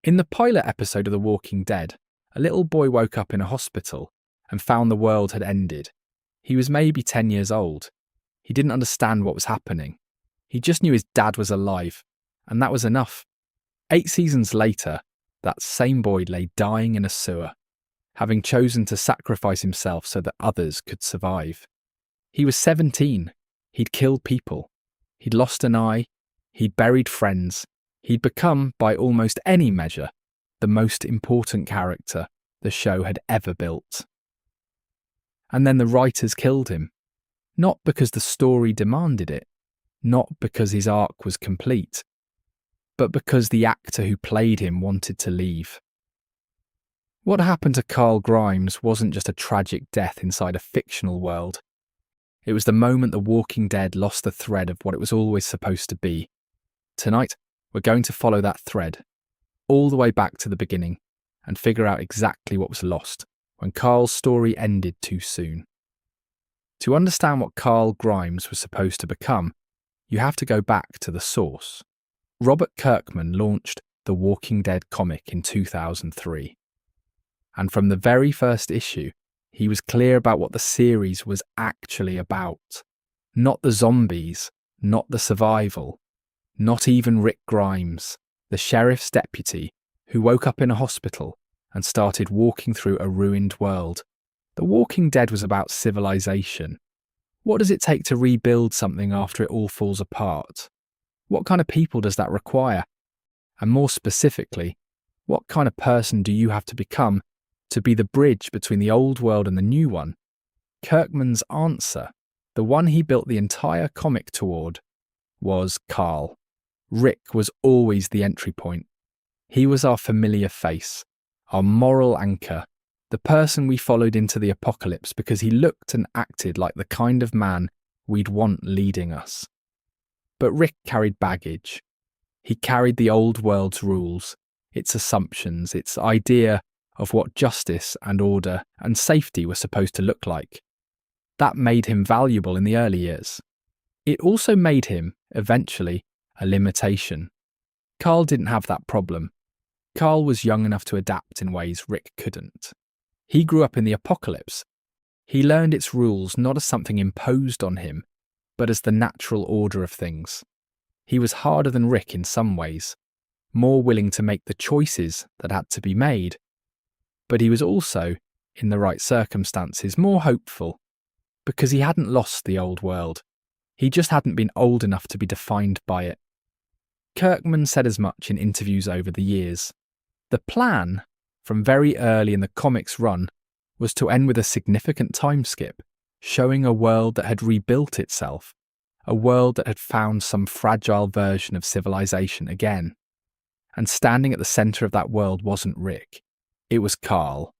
In the pilot episode of The Walking Dead, a little boy woke up in a hospital and found the world had ended. He was maybe 10 years old. He didn't understand what was happening. He just knew his dad was alive, and that was enough. 8 seasons later, that same boy lay dying in a sewer, having chosen to sacrifice himself so that others could survive. He was 17. He'd killed people. He'd lost an eye. He'd buried friends. He'd become, by almost any measure, the most important character the show had ever built. And then the writers killed him. Not because the story demanded it, not because his arc was complete, but because the actor who played him wanted to leave. What happened to Carl Grimes wasn't just a tragic death inside a fictional world. It was the moment The Walking Dead lost the thread of what it was always supposed to be. Tonight, we're going to follow that thread, all the way back to the beginning, and figure out exactly what was lost when Carl's story ended too soon. To understand what Carl Grimes was supposed to become, you have to go back to the source. Robert Kirkman launched The Walking Dead comic in 2003. And from the very first issue, he was clear about what the series was actually about. Not the zombies, not the survival, not even Rick Grimes, the sheriff's deputy who woke up in a hospital and started walking through a ruined world. The Walking Dead was about civilization. What does it take to rebuild something after it all falls apart? What kind of people does that require? And more specifically, what kind of person do you have to become to be the bridge between the old world and the new one? Kirkman's answer, the one he built the entire comic toward, was Carl. Rick was always the entry point. He was our familiar face, our moral anchor, the person we followed into the apocalypse because he looked and acted like the kind of man we'd want leading us. But Rick carried baggage. He carried the old world's rules, its assumptions, its idea of what justice and order and safety were supposed to look like. That made him valuable in the early years. It also made him, eventually, a limitation. Carl didn't have that problem. Carl was young enough to adapt in ways Rick couldn't. He grew up in the apocalypse. He learned its rules not as something imposed on him, but as the natural order of things. He was harder than Rick in some ways, more willing to make the choices that had to be made. But he was also, in the right circumstances, more hopeful, because he hadn't lost the old world. He just hadn't been old enough to be defined by it. Kirkman said as much in interviews over the years. The plan, from very early in the comic's run, was to end with a significant time skip, showing a world that had rebuilt itself, a world that had found some fragile version of civilization again. And standing at the centre of that world wasn't Rick. It was Carl,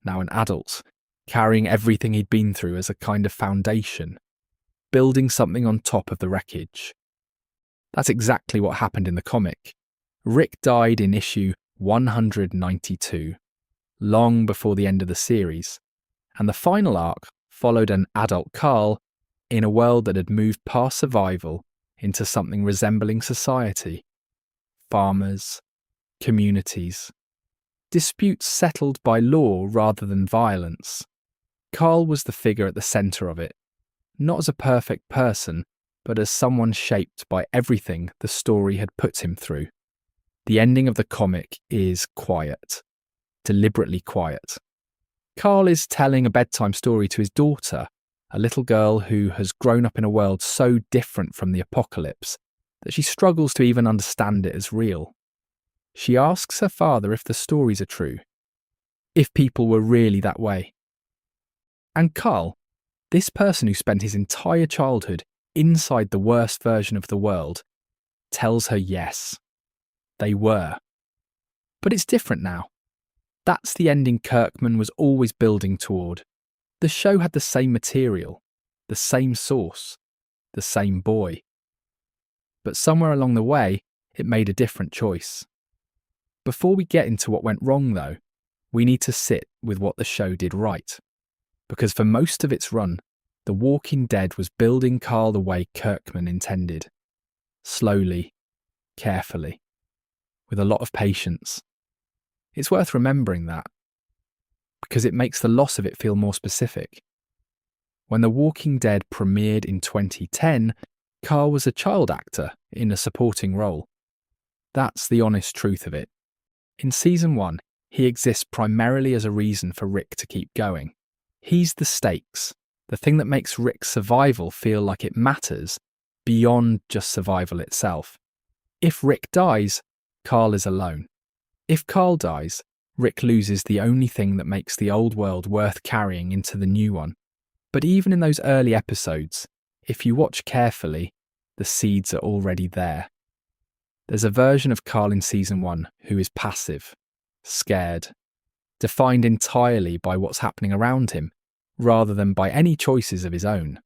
now an adult, carrying everything he'd been through as a kind of foundation, building something on top of the wreckage. That's exactly what happened in the comic. Rick died in issue 192, long before the end of the series, and the final arc followed an adult Carl in a world that had moved past survival into something resembling society. Farmers, communities, disputes settled by law rather than violence. Carl was the figure at the centre of it, not as a perfect person, but as someone shaped by everything the story had put him through. The ending of the comic is quiet, deliberately quiet. Carl is telling a bedtime story to his daughter, a little girl who has grown up in a world so different from the apocalypse that she struggles to even understand it as real. She asks her father if the stories are true, if people were really that way. And Carl, this person who spent his entire childhood inside the worst version of the world, tells her yes, they were. But it's different now. That's the ending Kirkman was always building toward. The show had the same material, the same source, the same boy. But somewhere along the way, it made a different choice. Before we get into what went wrong, though, we need to sit with what the show did right. Because for most of its run, The Walking Dead was building Carl the way Kirkman intended. Slowly, carefully, with a lot of patience, It's worth remembering that, because it makes the loss of it feel more specific. When The Walking Dead premiered in 2010, Carl was a child actor in a supporting role. That's the honest truth of it. In season 1, he exists primarily as a reason for Rick to keep going. He's the stakes, the thing that makes Rick's survival feel like it matters beyond just survival itself. If Rick dies, Carl is alone. If Carl dies, Rick loses the only thing that makes the old world worth carrying into the new one. But even in those early episodes, if you watch carefully, the seeds are already there. There's a version of Carl in season 1 who is passive, scared, defined entirely by what's happening around him, rather than by any choices of his own.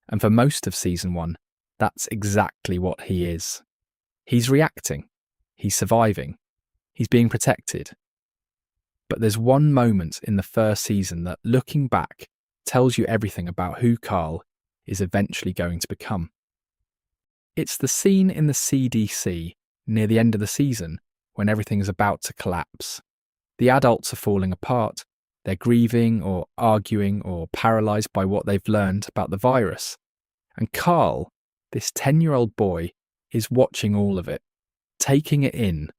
And for most of season 1, that's exactly what he is. He's reacting, he's surviving, he's being protected. But there's one moment in the first season that, looking back, tells you everything about who Carl is eventually going to become. It's the scene in the CDC near the end of the season when everything is about to collapse. The adults are falling apart, they're grieving or arguing or paralysed by what they've learned about the virus. And Carl, this 10-year-old boy, is watching all of it, taking it in,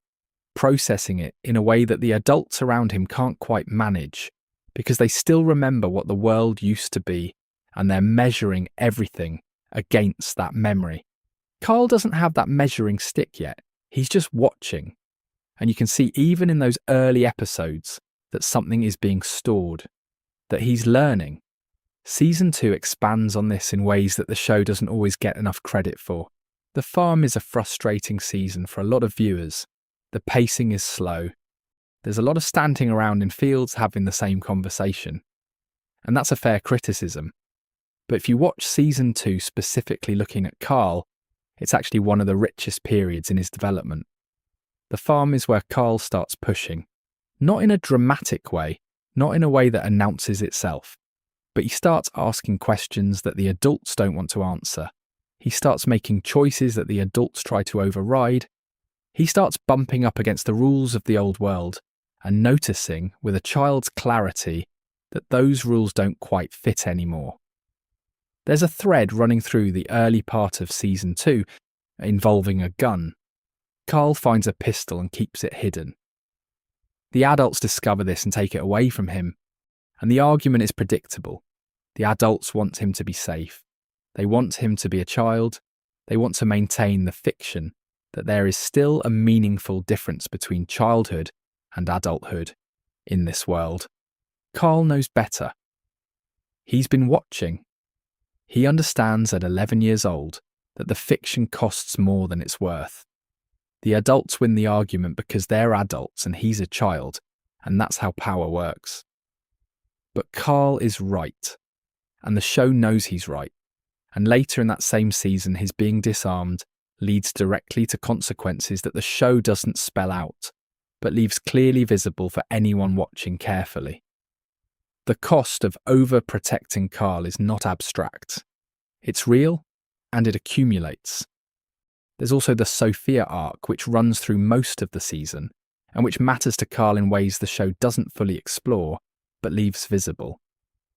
processing it in a way that the adults around him can't quite manage, because they still remember what the world used to be, and they're measuring everything against that memory. Carl doesn't have that measuring stick yet. He's just watching. And you can see even in those early episodes that something is being stored, that he's learning. Season 2 expands on this in ways that the show doesn't always get enough credit for. The Farm is a frustrating season for a lot of viewers. The pacing is slow. There's a lot of standing around in fields having the same conversation. And that's a fair criticism. But if you watch season 2 specifically looking at Carl, it's actually one of the richest periods in his development. The Farm is where Carl starts pushing. Not in a dramatic way, not in a way that announces itself, but he starts asking questions that the adults don't want to answer. He starts making choices that the adults try to override. He starts bumping up against the rules of the old world and noticing with a child's clarity that those rules don't quite fit anymore. There's a thread running through the early part of season 2 involving a gun. Carl finds a pistol and keeps it hidden. The adults discover this and take it away from him, and the argument is predictable. The adults want him to be safe. They want him to be a child. They want to maintain the fiction that there is still a meaningful difference between childhood and adulthood in this world. Carl knows better. He's been watching. He understands at 11 years old that the fiction costs more than it's worth. The adults win the argument because they're adults and he's a child, and that's how power works. But Carl is right, and the show knows he's right, and later in that same season his being disarmed leads directly to consequences that the show doesn't spell out, but leaves clearly visible for anyone watching carefully. The cost of overprotecting Carl is not abstract. It's real, and it accumulates. There's also the Sophia arc, which runs through most of the season, and which matters to Carl in ways the show doesn't fully explore, but leaves visible.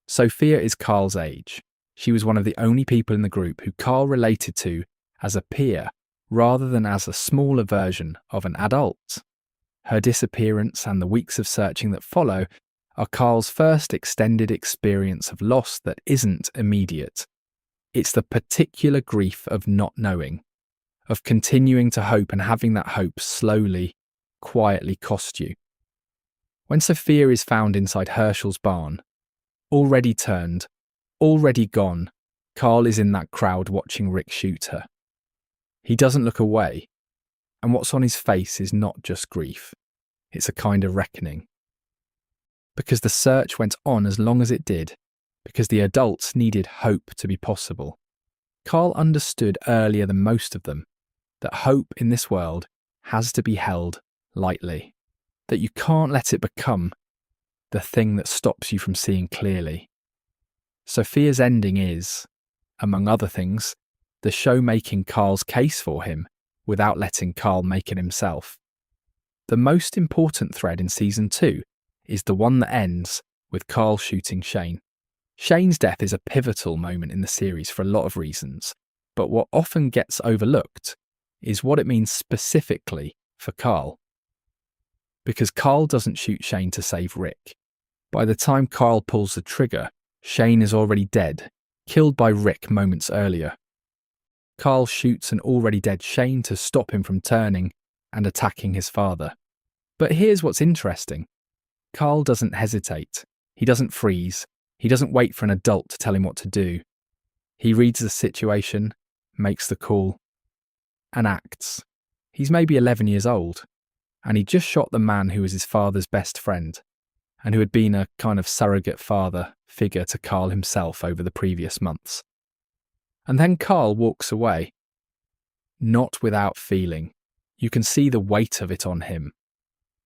Sophia is Carl's age. She was one of the only people in the group who Carl related to as a peer, rather than as a smaller version of an adult. Her disappearance and the weeks of searching that follow are Carl's first extended experience of loss that isn't immediate. It's the particular grief of not knowing, of continuing to hope and having that hope slowly, quietly cost you. When Sophia is found inside Herschel's barn, already turned, already gone, Carl is in that crowd watching Rick shoot her. He doesn't look away, and what's on his face is not just grief, it's a kind of reckoning. Because the search went on as long as it did, because the adults needed hope to be possible. Carl understood earlier than most of them that hope in this world has to be held lightly, that you can't let it become the thing that stops you from seeing clearly. Sophia's ending is, among other things, the show making Carl's case for him without letting Carl make it himself. The most important thread in season 2 is the one that ends with Carl shooting Shane. Shane's death is a pivotal moment in the series for a lot of reasons, but what often gets overlooked is what it means specifically for Carl. Because Carl doesn't shoot Shane to save Rick. By the time Carl pulls the trigger, Shane is already dead, killed by Rick moments earlier. Carl shoots an already dead Shane to stop him from turning and attacking his father. But here's what's interesting. Carl doesn't hesitate. He doesn't freeze. He doesn't wait for an adult to tell him what to do. He reads the situation, makes the call, and acts. He's maybe 11 years old, and he just shot the man who was his father's best friend, and who had been a kind of surrogate father figure to Carl himself over the previous months. And then Carl walks away, not without feeling. You can see the weight of it on him.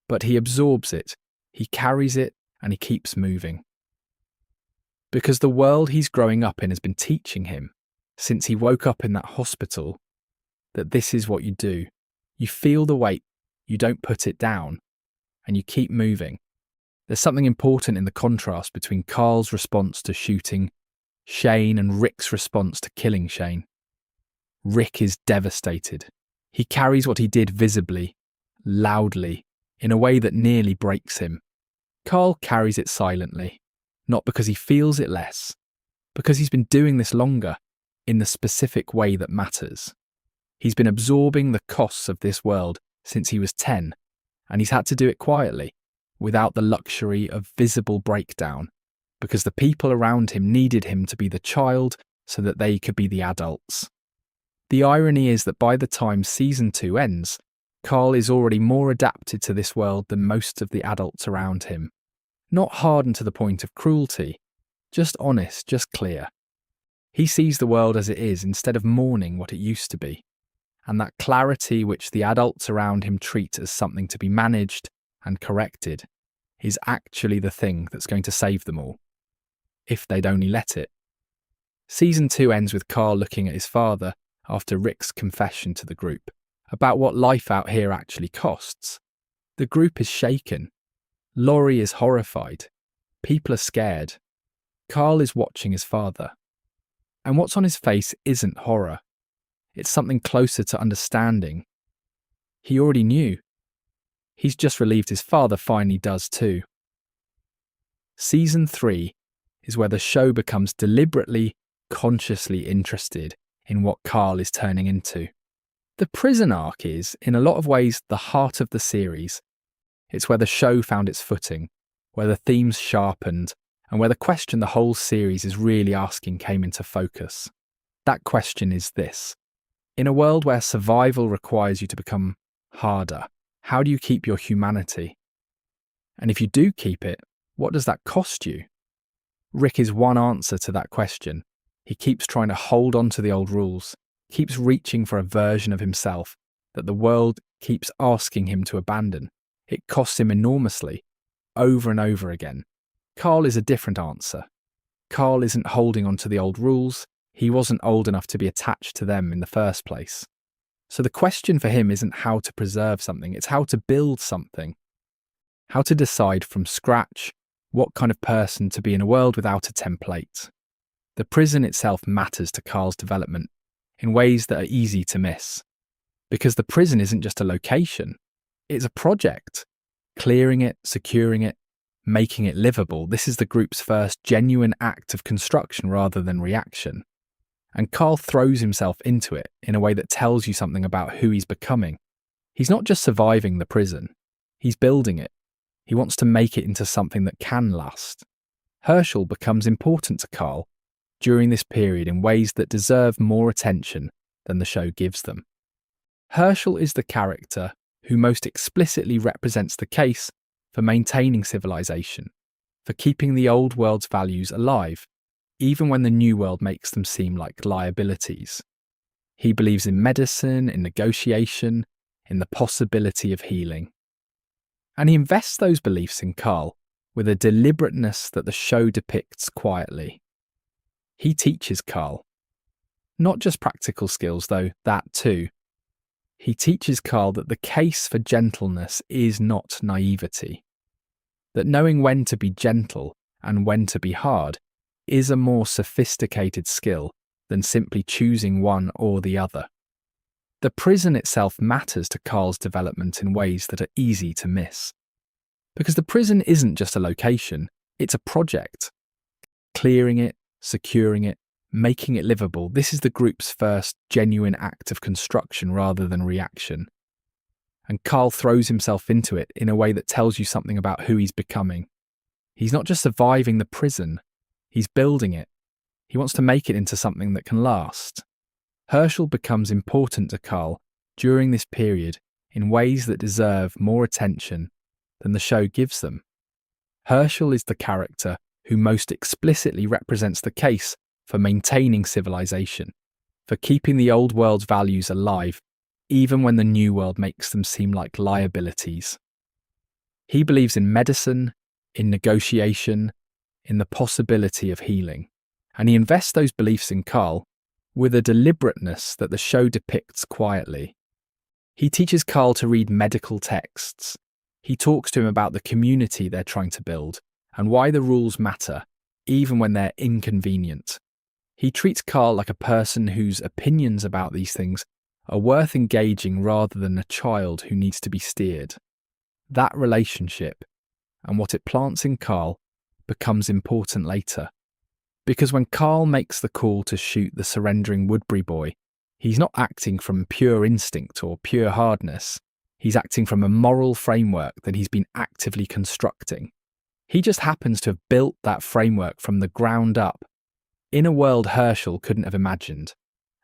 But he absorbs it, he carries it, and he keeps moving. Because the world he's growing up in has been teaching him, since he woke up in that hospital, that this is what you do. You feel the weight, you don't put it down, and you keep moving. There's something important in the contrast between Carl's response to shooting Shane and Rick's response to killing Shane. Rick is devastated. He carries what he did visibly, loudly, in a way that nearly breaks him. Carl carries it silently, not because he feels it less, because he's been doing this longer, in the specific way that matters. He's been absorbing the costs of this world since he was 10, and he's had to do it quietly, without the luxury of visible breakdown, because the people around him needed him to be the child so that they could be the adults. The irony is that by the time season 2 ends, Carl is already more adapted to this world than most of the adults around him. Not hardened to the point of cruelty, just honest, just clear. He sees the world as it is instead of mourning what it used to be. And that clarity which the adults around him treat as something to be managed and corrected is actually the thing that's going to save them all, if they'd only let it. Season 2 ends with Carl looking at his father after Rick's confession to the group about what life out here actually costs. The group is shaken. Laurie is horrified. People are scared. Carl is watching his father. And what's on his face isn't horror. It's something closer to understanding. He already knew. He's just relieved his father finally does too. Season 3 is where the show becomes deliberately, consciously interested in what Carl is turning into. The prison arc is, in a lot of ways, the heart of the series. It's where the show found its footing, where the themes sharpened, and where the question the whole series is really asking came into focus. That question is this. In a world where survival requires you to become harder, how do you keep your humanity? And if you do keep it, what does that cost you? Rick is one answer to that question. He keeps trying to hold on to the old rules, keeps reaching for a version of himself that the world keeps asking him to abandon. It costs him enormously, over and over again. Carl is a different answer. Carl isn't holding on to the old rules. He wasn't old enough to be attached to them in the first place. So the question for him isn't how to preserve something, it's how to build something. How to decide from scratch what kind of person to be in a world without a template. The prison itself matters to Carl's development in ways that are easy to miss. Because the prison isn't just a location, it's a project. Clearing it, securing it, making it livable, this is the group's first genuine act of construction rather than reaction. And Carl throws himself into it in a way that tells you something about who he's becoming. He's not just surviving the prison, he's building it. He wants to make it into something that can last. Herschel becomes important to Carl during this period in ways that deserve more attention than the show gives them. Herschel is the character who most explicitly represents the case for maintaining civilization, for keeping the old world's values alive, even when the new world makes them seem like liabilities. He believes in medicine, in negotiation, in the possibility of healing. And he invests those beliefs in Carl with a deliberateness that the show depicts quietly. He teaches Carl. Not just practical skills, though, that too. He teaches Carl that the case for gentleness is not naivety, that knowing when to be gentle and when to be hard is a more sophisticated skill than simply choosing one or the other. The prison itself matters to Carl's development in ways that are easy to miss. Because the prison isn't just a location, it's a project. Clearing it, securing it, making it livable, this is the group's first genuine act of construction rather than reaction. And Carl throws himself into it in a way that tells you something about who he's becoming. He's not just surviving the prison, he's building it. He wants to make it into something that can last. Herschel becomes important to Carl during this period in ways that deserve more attention than the show gives them. Herschel is the character who most explicitly represents the case for maintaining civilization, for keeping the old world's values alive, even when the new world makes them seem like liabilities. He believes in medicine, in negotiation, in the possibility of healing, and he invests those beliefs in Carl with a deliberateness that the show depicts quietly. He teaches Carl to read medical texts. He talks to him about the community they're trying to build and why the rules matter, even when they're inconvenient. He treats Carl like a person whose opinions about these things are worth engaging rather than a child who needs to be steered. That relationship, and what it plants in Carl, becomes important later. Because when Carl makes the call to shoot the surrendering Woodbury boy, he's not acting from pure instinct or pure hardness. He's acting from a moral framework that he's been actively constructing. He just happens to have built that framework from the ground up, in a world Herschel couldn't have imagined,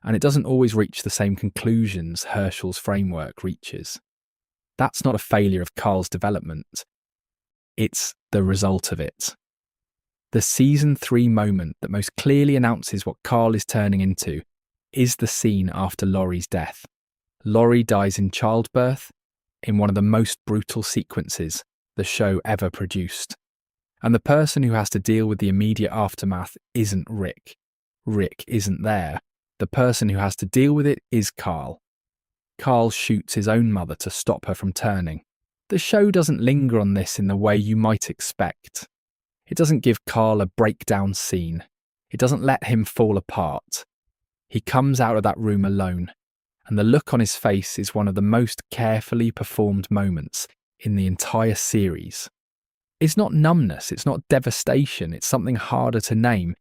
and it doesn't always reach the same conclusions Herschel's framework reaches. That's not a failure of Carl's development. It's the result of it. The season 3 moment that most clearly announces what Carl is turning into is the scene after Laurie's death. Laurie dies in childbirth, in one of the most brutal sequences the show ever produced. And the person who has to deal with the immediate aftermath isn't Rick. Rick isn't there. The person who has to deal with it is Carl. Carl shoots his own mother to stop her from turning. The show doesn't linger on this in the way you might expect. It doesn't give Carl a breakdown scene. It doesn't let him fall apart. He comes out of that room alone, and the look on his face is one of the most carefully performed moments in the entire series. It's not numbness, it's not devastation, it's something harder to name.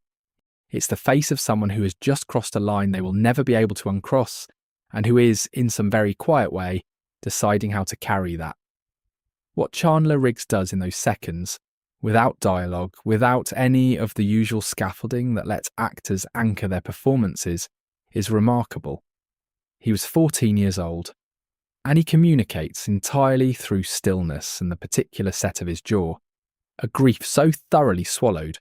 It's the face of someone who has just crossed a line they will never be able to uncross, and who is, in some very quiet way, deciding how to carry that. What Chandler Riggs does in those seconds, without dialogue, without any of the usual scaffolding that lets actors anchor their performances, is remarkable. He was 14 years old, and he communicates entirely through stillness and the particular set of his jaw, a grief so thoroughly swallowed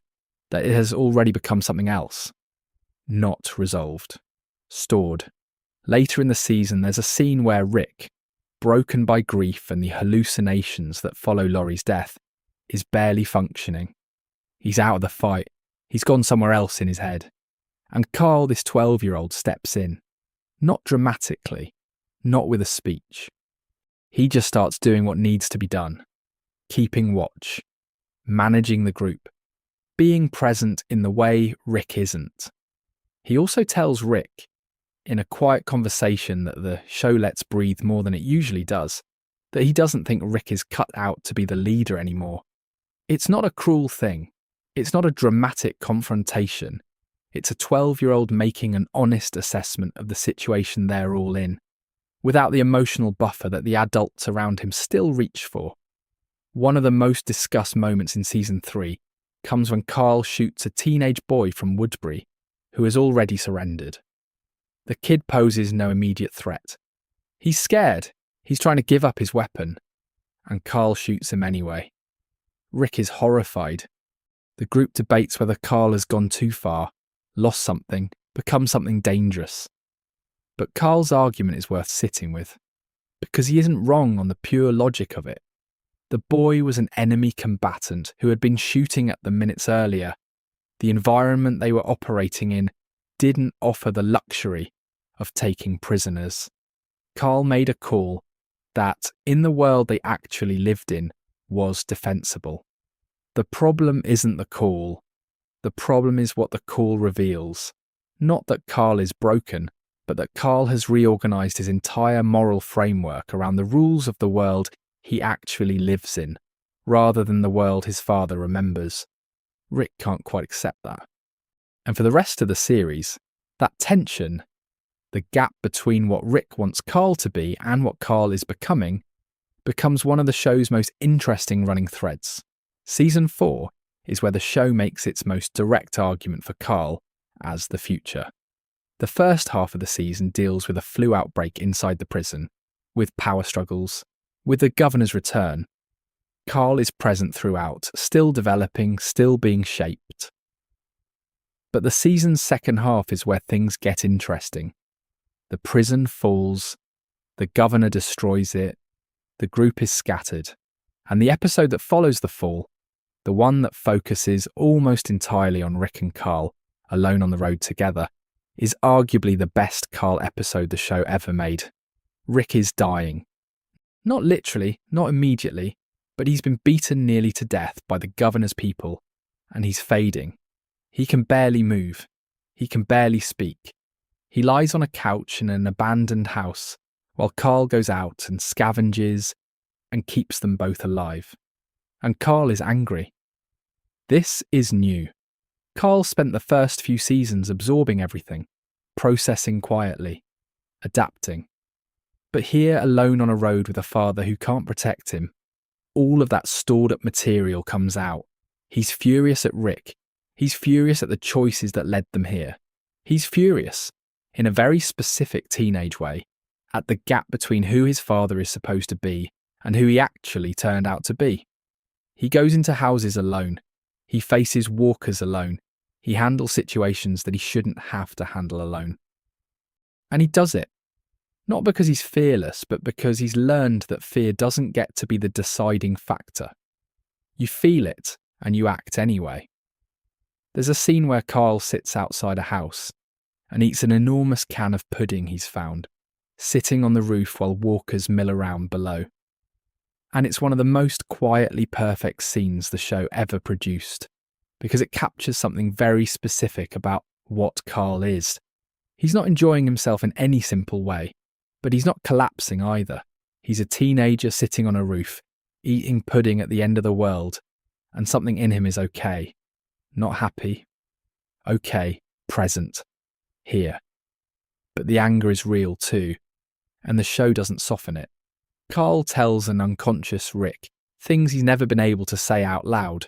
that it has already become something else. Not resolved. Stored. Later in the season, there's a scene where Rick, broken by grief and the hallucinations that follow Laurie's death, is barely functioning. He's out of the fight. He's gone somewhere else in his head. And Carl, this 12-year-old, steps in. Not dramatically, not with a speech. He just starts doing what needs to be done. Keeping watch. Managing the group. Being present in the way Rick isn't. He also tells Rick, in a quiet conversation that the show lets breathe more than it usually does, that he doesn't think Rick is cut out to be the leader anymore. It's not a cruel thing. It's not a dramatic confrontation. It's a 12-year-old making an honest assessment of the situation they're all in, without the emotional buffer that the adults around him still reach for. One of the most discussed moments in season 3 comes when Carl shoots a teenage boy from Woodbury who has already surrendered. The kid poses no immediate threat. He's scared. He's trying to give up his weapon, and Carl shoots him anyway. Rick is horrified. The group debates whether Carl has gone too far, lost something, become something dangerous. But Carl's argument is worth sitting with, because he isn't wrong on the pure logic of it. The boy was an enemy combatant who had been shooting at them minutes earlier. The environment they were operating in didn't offer the luxury of taking prisoners. Carl made a call that, in the world they actually lived in, was defensible. The problem isn't the call. The problem is what the call reveals. Not that Carl is broken, but that Carl has reorganized his entire moral framework around the rules of the world he actually lives in, rather than the world his father remembers. Rick can't quite accept that. And for the rest of the series, that tension, the gap between what Rick wants Carl to be and what Carl is becoming, becomes one of the show's most interesting running threads. Season 4 is where the show makes its most direct argument for Carl as the future. The first half of the season deals with a flu outbreak inside the prison, with power struggles, with the governor's return. Carl is present throughout, still developing, still being shaped. But the season's second half is where things get interesting. The prison falls, the governor destroys it, the group is scattered, and the episode that follows the fall, the one that focuses almost entirely on Rick and Carl, alone on the road together, is arguably the best Carl episode the show ever made. Rick is dying. Not literally, not immediately, but he's been beaten nearly to death by the governor's people, and he's fading. He can barely move. He can barely speak. He lies on a couch in an abandoned house, while Carl goes out and scavenges and keeps them both alive. And Carl is angry. This is new. Carl spent the first few seasons absorbing everything, processing quietly, adapting. But here, alone on a road with a father who can't protect him, all of that stored up material comes out. He's furious at Rick. He's furious at the choices that led them here. He's furious, in a very specific teenage way, at the gap between who his father is supposed to be and who he actually turned out to be. He goes into houses alone. He faces walkers alone. He handles situations that he shouldn't have to handle alone. And he does it. Not because he's fearless, but because he's learned that fear doesn't get to be the deciding factor. You feel it, and you act anyway. There's a scene where Carl sits outside a house and eats an enormous can of pudding he's found, sitting on the roof while walkers mill around below. And it's one of the most quietly perfect scenes the show ever produced, because it captures something very specific about what Carl is. He's not enjoying himself in any simple way, but he's not collapsing either. He's a teenager sitting on a roof, eating pudding at the end of the world, and something in him is okay. Not happy. Okay, present. Here. But the anger is real too, and the show doesn't soften it. Carl tells an unconscious Rick things he's never been able to say out loud.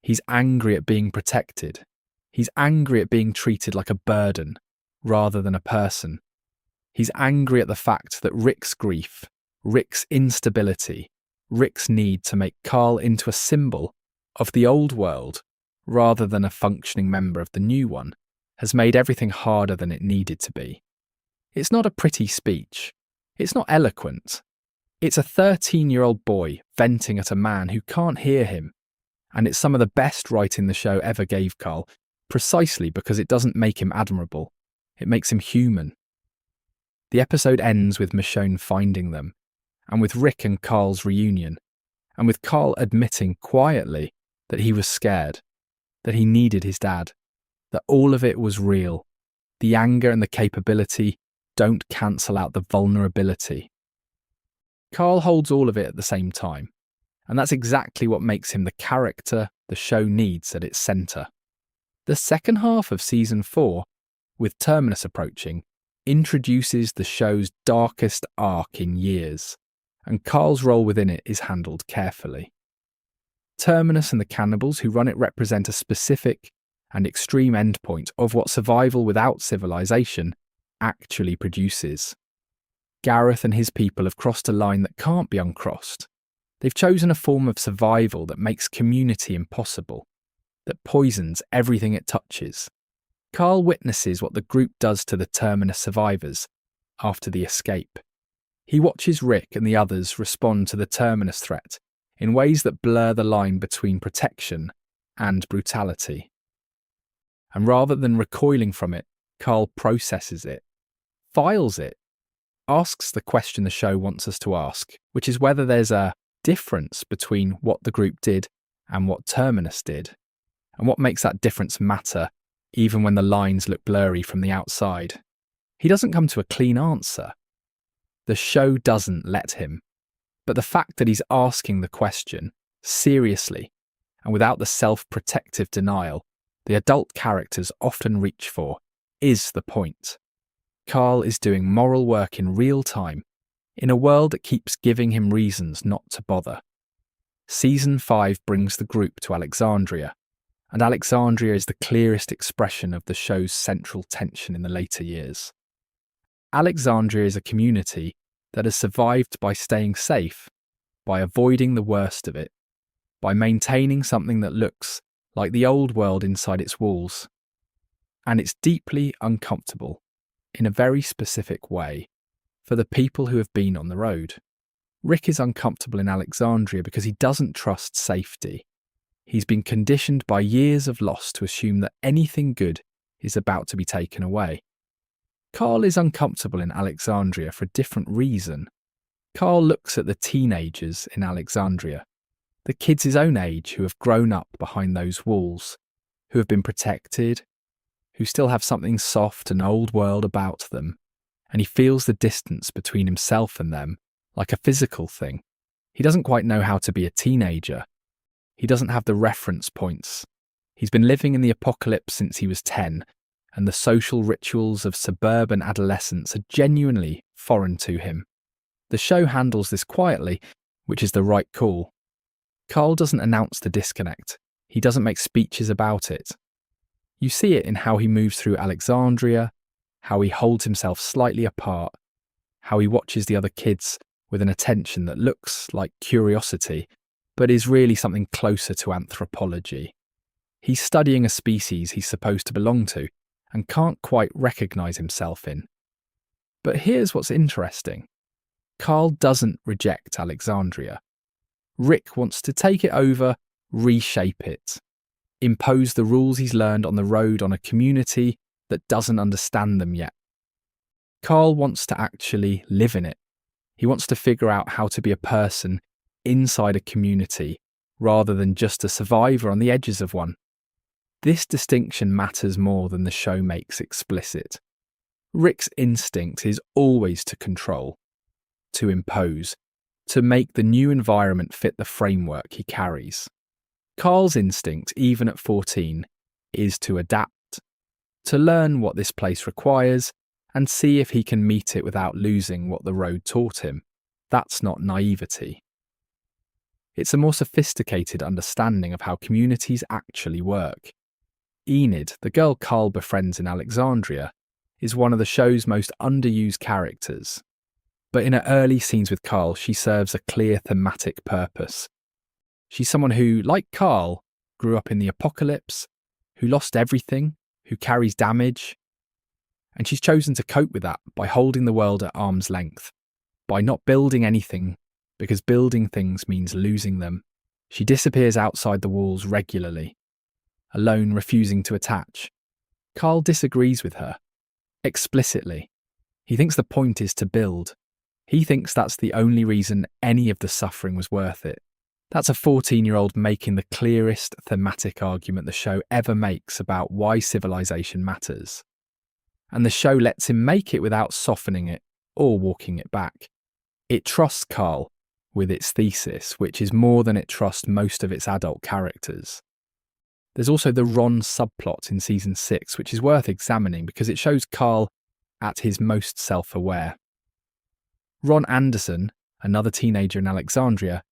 He's angry at being protected. He's angry at being treated like a burden, rather than a person. He's angry at the fact that Rick's grief, Rick's instability, Rick's need to make Carl into a symbol of the old world, rather than a functioning member of the new one, has made everything harder than it needed to be. It's not a pretty speech. It's not eloquent. It's a 13-year-old boy venting at a man who can't hear him, and it's some of the best writing the show ever gave Carl, precisely because it doesn't make him admirable. It makes him human. The episode ends with Michonne finding them, and with Rick and Carl's reunion, and with Carl admitting quietly that he was scared, that he needed his dad, that all of it was real. The anger and the capability don't cancel out the vulnerability. Carl holds all of it at the same time, and that's exactly what makes him the character the show needs at its centre. The second half of Season 4, with Terminus approaching, introduces the show's darkest arc in years, and Carl's role within it is handled carefully. Terminus and the cannibals who run it represent a specific and extreme endpoint of what survival without civilization actually produces. Gareth and his people have crossed a line that can't be uncrossed. They've chosen a form of survival that makes community impossible, that poisons everything it touches. Carl witnesses what the group does to the Terminus survivors after the escape. He watches Rick and the others respond to the Terminus threat in ways that blur the line between protection and brutality. And rather than recoiling from it, Carl processes it, files it, asks the question the show wants us to ask, which is whether there's a difference between what the group did and what Terminus did, and what makes that difference matter even when the lines look blurry from the outside. He doesn't come to a clean answer. The show doesn't let him. But the fact that he's asking the question seriously and without the self-protective denial the adult characters often reach for is the point. Carl is doing moral work in real time, in a world that keeps giving him reasons not to bother. Season 5 brings the group to Alexandria, and Alexandria is the clearest expression of the show's central tension in the later years. Alexandria is a community that has survived by staying safe, by avoiding the worst of it, by maintaining something that looks like the old world inside its walls. And it's deeply uncomfortable, in a very specific way, for the people who have been on the road. Rick is uncomfortable in Alexandria because he doesn't trust safety. He's been conditioned by years of loss to assume that anything good is about to be taken away. Carl is uncomfortable in Alexandria for a different reason. Carl looks at the teenagers in Alexandria, the kids his own age who have grown up behind those walls, who have been protected, who still have something soft and old world about them, and he feels the distance between himself and them like a physical thing. He doesn't quite know how to be a teenager. He doesn't have the reference points. He's been living in the apocalypse since he was 10, and the social rituals of suburban adolescence are genuinely foreign to him. The show handles this quietly, which is the right call. Carl doesn't announce the disconnect. He doesn't make speeches about it. You see it in how he moves through Alexandria, how he holds himself slightly apart, how he watches the other kids with an attention that looks like curiosity, but is really something closer to anthropology. He's studying a species he's supposed to belong to and can't quite recognise himself in. But here's what's interesting. Carl doesn't reject Alexandria. Rick wants to take it over, reshape it, impose the rules he's learned on the road on a community that doesn't understand them yet. Carl wants to actually live in it. He wants to figure out how to be a person inside a community rather than just a survivor on the edges of one. This distinction matters more than the show makes explicit. Rick's instinct is always to control, to impose, to make the new environment fit the framework he carries. Carl's instinct, even at 14, is to adapt, to learn what this place requires and see if he can meet it without losing what the road taught him. That's not naivety. It's a more sophisticated understanding of how communities actually work. Enid, the girl Carl befriends in Alexandria, is one of the show's most underused characters. But in her early scenes with Carl, she serves a clear thematic purpose. She's someone who, like Carl, grew up in the apocalypse, who lost everything, who carries damage, and she's chosen to cope with that by holding the world at arm's length, by not building anything, because building things means losing them. She disappears outside the walls regularly, alone, refusing to attach. Carl disagrees with her, explicitly. He thinks the point is to build. He thinks that's the only reason any of the suffering was worth it. That's a 14-year-old making the clearest thematic argument the show ever makes about why civilization matters. And the show lets him make it without softening it or walking it back. It trusts Carl with its thesis, which is more than it trusts most of its adult characters. There's also the Ron subplot in season 6, which is worth examining because it shows Carl at his most self-aware. Ron Anderson, another teenager in Alexandria,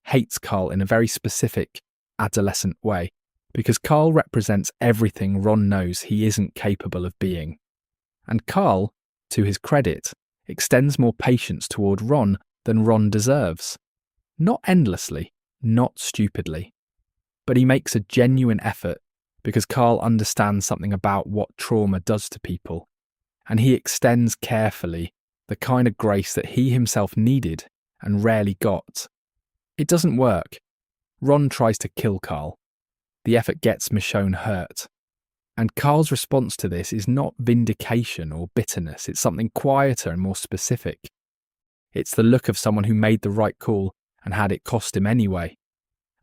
hates Carl in a very specific, adolescent way because Carl represents everything Ron knows he isn't capable of being. And Carl, to his credit, extends more patience toward Ron than Ron deserves. Not endlessly, not stupidly. But he makes a genuine effort because Carl understands something about what trauma does to people, and he extends carefully the kind of grace that he himself needed and rarely got. It doesn't work. Ron tries to kill Carl. The effort gets Michonne hurt. And Carl's response to this is not vindication or bitterness, it's something quieter and more specific. It's the look of someone who made the right call and had it cost him anyway,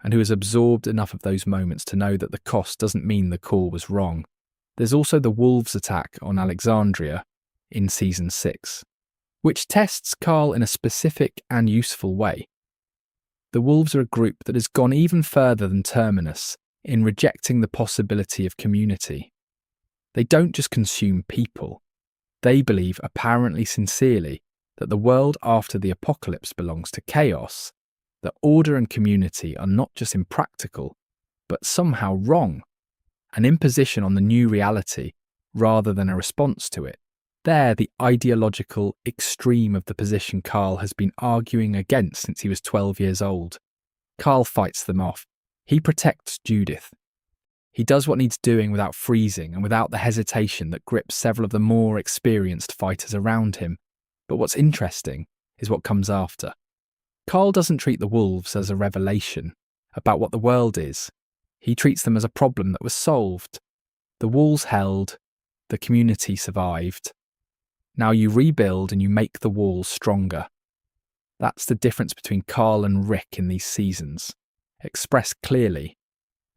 and who has absorbed enough of those moments to know that the cost doesn't mean the call was wrong. There's also the Wolves' attack on Alexandria in Season 6, which tests Carl in a specific and useful way. The Wolves are a group that has gone even further than Terminus in rejecting the possibility of community. They don't just consume people. They believe, apparently sincerely, that the world after the apocalypse belongs to chaos, that order and community are not just impractical, but somehow wrong, an imposition on the new reality rather than a response to it. They're the ideological extreme of the position Carl has been arguing against since he was 12 years old. Carl fights them off. He protects Judith. He does what needs doing without freezing and without the hesitation that grips several of the more experienced fighters around him. But what's interesting is what comes after. Carl doesn't treat the Wolves as a revelation about what the world is. He treats them as a problem that was solved. The walls held, the community survived. Now you rebuild and you make the walls stronger. That's the difference between Carl and Rick in these seasons, expressed clearly.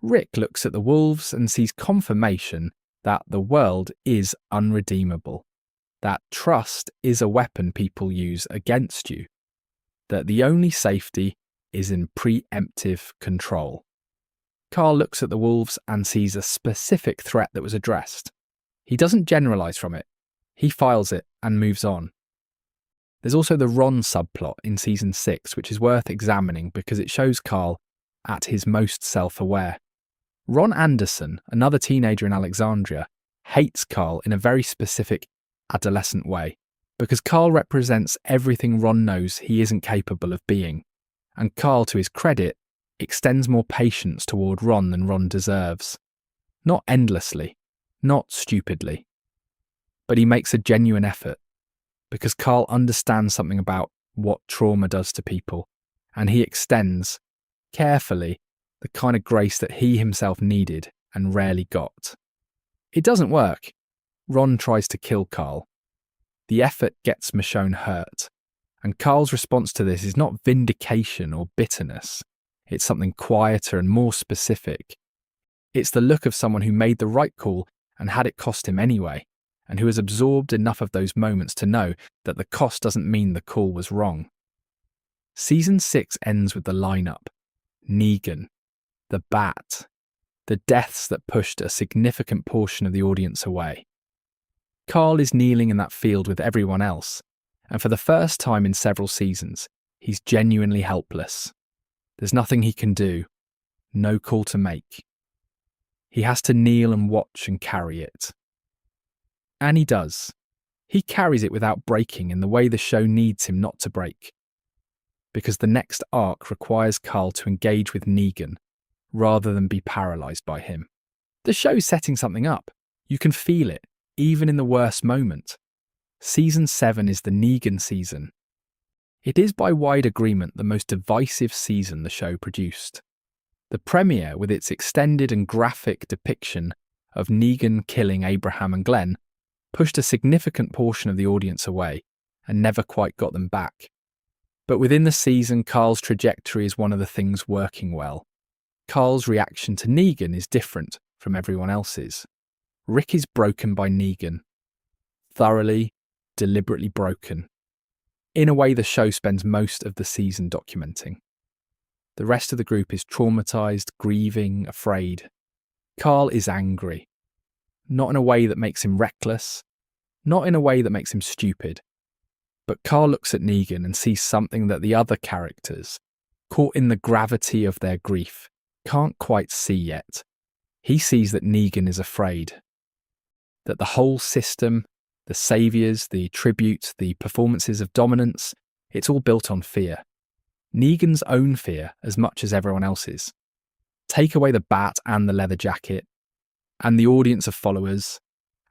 Rick looks at the Wolves and sees confirmation that the world is unredeemable, that trust is a weapon people use against you, that the only safety is in preemptive control. Carl looks at the Wolves and sees a specific threat that was addressed. He doesn't generalise from it. He files it and moves on. There's also the Ron subplot in Season 6, which is worth examining because it shows Carl at his most self-aware. Ron Anderson, another teenager in Alexandria, hates Carl in a very specific adolescent way because Carl represents everything Ron knows he isn't capable of being, and Carl, to his credit, extends more patience toward Ron than Ron deserves. Not endlessly, not stupidly. But he makes a genuine effort, because Carl understands something about what trauma does to people, and he extends, carefully, the kind of grace that he himself needed and rarely got. It doesn't work. Ron tries to kill Carl. The effort gets Michonne hurt, and Carl's response to this is not vindication or bitterness. It's something quieter and more specific. It's the look of someone who made the right call and had it cost him anyway, and who has absorbed enough of those moments to know that the cost doesn't mean the call was wrong. Season 6 ends with the lineup. Negan, the Bat, the deaths that pushed a significant portion of the audience away. Carl is kneeling in that field with everyone else, and for the first time in several seasons, he's genuinely helpless. There's nothing he can do, no call to make. He has to kneel and watch and carry it. And he does. He carries it without breaking in the way the show needs him not to break. Because the next arc requires Carl to engage with Negan, rather than be paralysed by him. The show's setting something up. You can feel it, even in the worst moment. Season 7 is the Negan season. It is by wide agreement the most divisive season the show produced. The premiere, with its extended and graphic depiction of Negan killing Abraham and Glenn, pushed a significant portion of the audience away and never quite got them back. But within the season, Carl's trajectory is one of the things working well. Carl's reaction to Negan is different from everyone else's. Rick is broken by Negan. Thoroughly, deliberately broken. In a way the show spends most of the season documenting. The rest of the group is traumatised, grieving, afraid. Carl is angry. Not in a way that makes him reckless, not in a way that makes him stupid. But Carl looks at Negan and sees something that the other characters, caught in the gravity of their grief, can't quite see yet. He sees that Negan is afraid. That the whole system, the saviours, the tribute, the performances of dominance, it's all built on fear. Negan's own fear as much as everyone else's. Take away the bat and the leather jacket, and the audience of followers,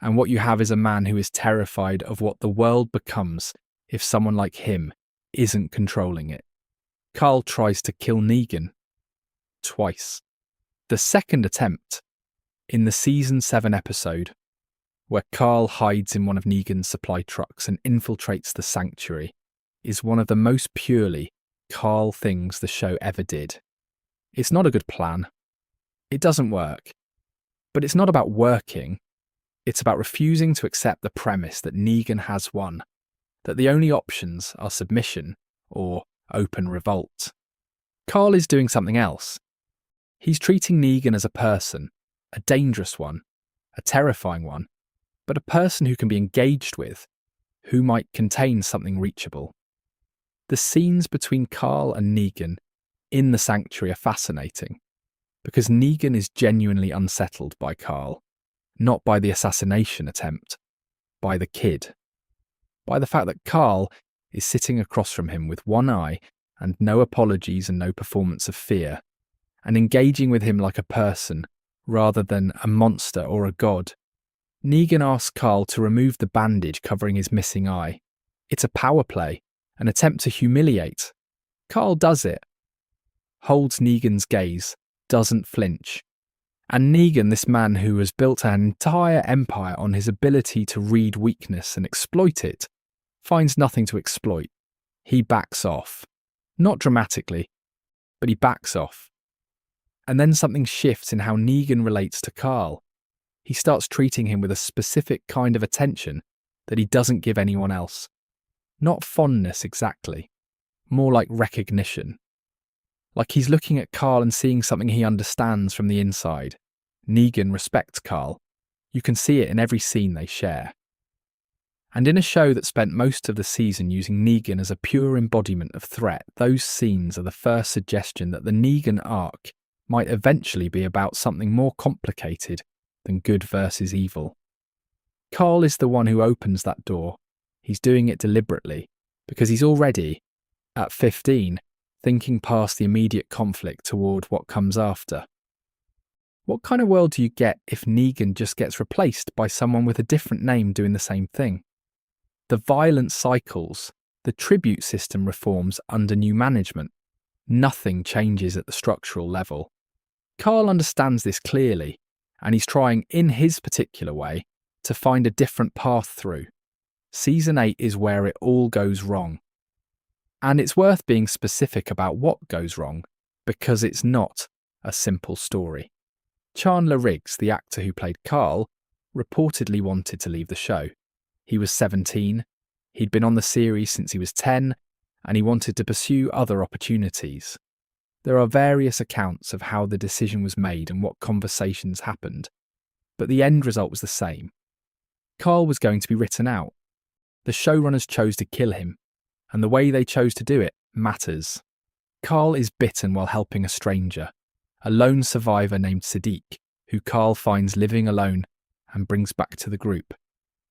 and what you have is a man who is terrified of what the world becomes if someone like him isn't controlling it. Carl tries to kill Negan. Twice. The second attempt, In the season 7 episode, where Carl hides in one of Negan's supply trucks and infiltrates the sanctuary, is one of the most purely Carl things the show ever did. It's not a good plan. It doesn't work. But it's not about working. It's about refusing to accept the premise that Negan has won, that the only options are submission or open revolt. Carl is doing something else. He's treating Negan as a person, a dangerous one, a terrifying one, but a person who can be engaged with, who might contain something reachable. The scenes between Carl and Negan in the sanctuary are fascinating, because Negan is genuinely unsettled by Carl, not by the assassination attempt, by the kid. By the fact that Carl is sitting across from him with one eye and no apologies and no performance of fear, and engaging with him like a person rather than a monster or a god. Negan asks Carl to remove the bandage covering his missing eye. It's a power play, an attempt to humiliate. Carl does it. Holds Negan's gaze, doesn't flinch. And Negan, this man who has built an entire empire on his ability to read weakness and exploit it, finds nothing to exploit. He backs off. Not dramatically, but he backs off. And then something shifts in how Negan relates to Carl. He starts treating him with a specific kind of attention that he doesn't give anyone else. Not fondness exactly, more like recognition. Like he's looking at Carl and seeing something he understands from the inside. Negan respects Carl. You can see it in every scene they share. And in a show that spent most of the season using Negan as a pure embodiment of threat, those scenes are the first suggestion that the Negan arc might eventually be about something more complicated than good versus evil. Carl is the one who opens that door. He's doing it deliberately, because he's already, at 15, thinking past the immediate conflict toward what comes after. What kind of world do you get if Negan just gets replaced by someone with a different name doing the same thing? The violence cycles, the tribute system reforms under new management. Nothing changes at the structural level. Carl understands this clearly, and he's trying, in his particular way, to find a different path through. Season 8 is where it all goes wrong. And it's worth being specific about what goes wrong, because it's not a simple story. Chandler Riggs, the actor who played Carl, reportedly wanted to leave the show. He was 17, he'd been on the series since he was 10, and he wanted to pursue other opportunities. There are various accounts of how the decision was made and what conversations happened, but the end result was the same. Carl was going to be written out. The showrunners chose to kill him, and the way they chose to do it matters. Carl is bitten while helping a stranger, a lone survivor named Sadiq, who Carl finds living alone and brings back to the group.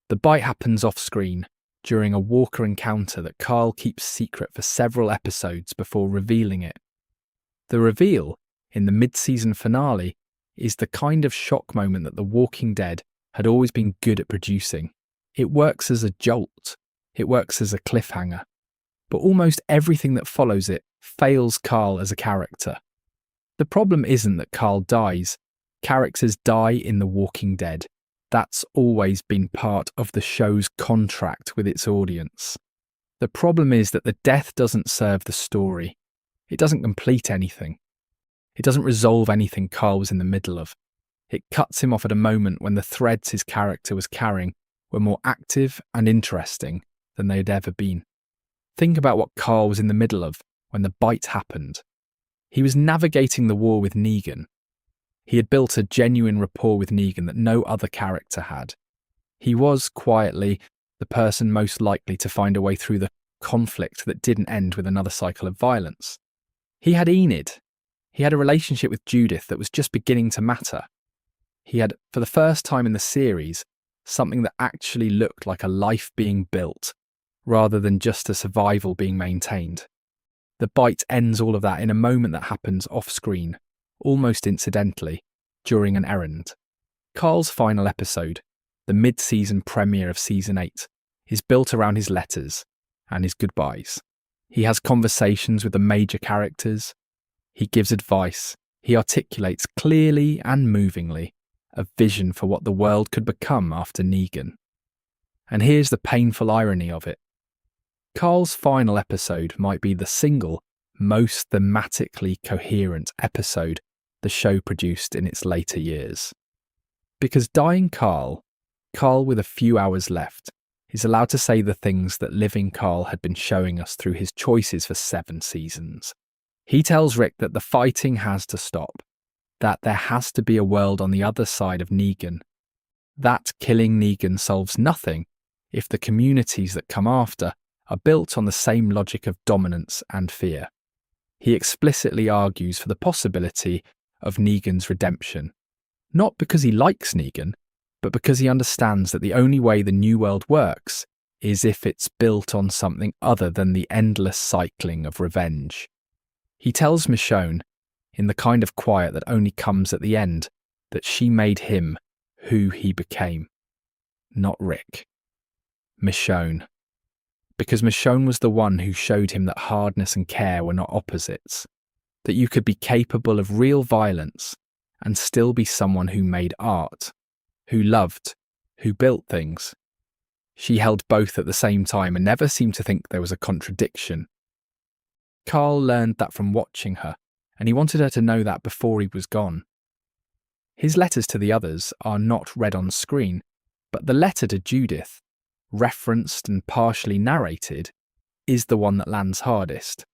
The bite happens off-screen, during a Walker encounter that Carl keeps secret for several episodes before revealing it. The reveal, in the mid-season finale, is the kind of shock moment that The Walking Dead had always been good at producing. It works as a jolt, it works as a cliffhanger, but almost everything that follows it fails Carl as a character. The problem isn't that Carl dies. Characters die in The Walking Dead. That's always been part of the show's contract with its audience. The problem is that the death doesn't serve the story. It doesn't complete anything. It doesn't resolve anything Carl was in the middle of. It cuts him off at a moment when the threads his character was carrying were more active and interesting than they had ever been. Think about what Carl was in the middle of when the bite happened. He was navigating the war with Negan. He had built a genuine rapport with Negan that no other character had. He was, quietly, the person most likely to find a way through the conflict that didn't end with another cycle of violence. He had Enid. He had a relationship with Judith that was just beginning to matter. He had, for the first time in the series, something that actually looked like a life being built, rather than just a survival being maintained. The bite ends all of that in a moment that happens off-screen, almost incidentally, during an errand. Carl's final episode, the mid-season premiere of Season 8, is built around his letters and his goodbyes. He has conversations with the major characters. He gives advice. He articulates clearly and movingly a vision for what the world could become after Negan. And here's the painful irony of it. Carl's final episode might be the single most thematically coherent episode the show produced in its later years. Because dying Carl with a few hours left, is allowed to say the things that living Carl had been showing us through his choices for 7 seasons. He tells Rick that the fighting has to stop, that there has to be a world on the other side of Negan, that killing Negan solves nothing if the communities that come after are built on the same logic of dominance and fear. He explicitly argues for the possibility of Negan's redemption, not because he likes Negan, but because he understands that the only way the new world works is if it's built on something other than the endless cycling of revenge. He tells Michonne, in the kind of quiet that only comes at the end, that she made him who he became. Not Rick. Michonne. Because Michonne was the one who showed him that hardness and care were not opposites, that you could be capable of real violence and still be someone who made art, who loved, who built things. She held both at the same time and never seemed to think there was a contradiction. Carl learned that from watching her, and he wanted her to know that before he was gone. His letters to the others are not read on screen, but the letter to Judith, referenced and partially narrated, is the one that lands hardest.